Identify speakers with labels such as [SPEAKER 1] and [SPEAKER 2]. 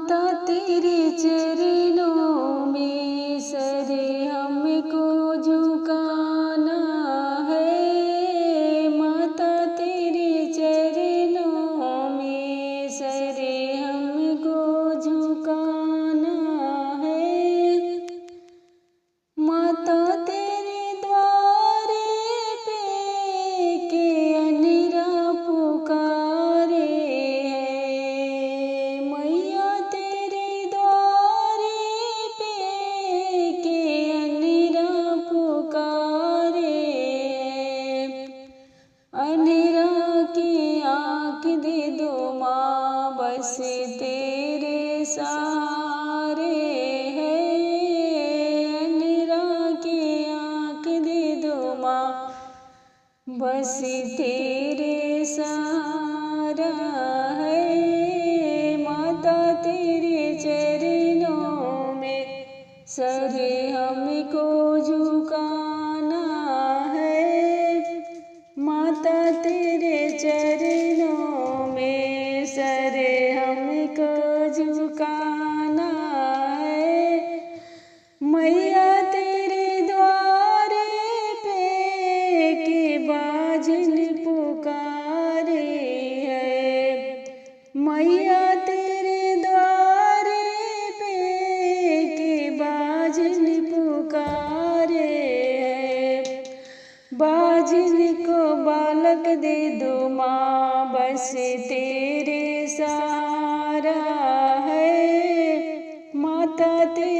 [SPEAKER 1] माता तेरे चरणों में सर हमको झुकाना है। माता तेरे चरणों में सर हमको झुकाना है। माता तेरे द्वारे पे के अनिरा पुकारे है। मैया तेरे द्वारे पे के अनिरा पुकारे है। अनिरा की आँख दे दो माँ, बस तेरे सहारे है। अनिरा की आँख दे दो माँ, बस तेरे सहारा है। माता तेरे चरणों में सर हमको झुकाना है। माता तेरे चरणों में सर हमको झुकाना है। मैया तेरे द्वारे पे के बाजन पुकारे है। मैया तेरे द्वारे पे के बाजन पुकारे है। बाजन को बालक दे दो माँ, बस तेरे सहारा है। माता तेरे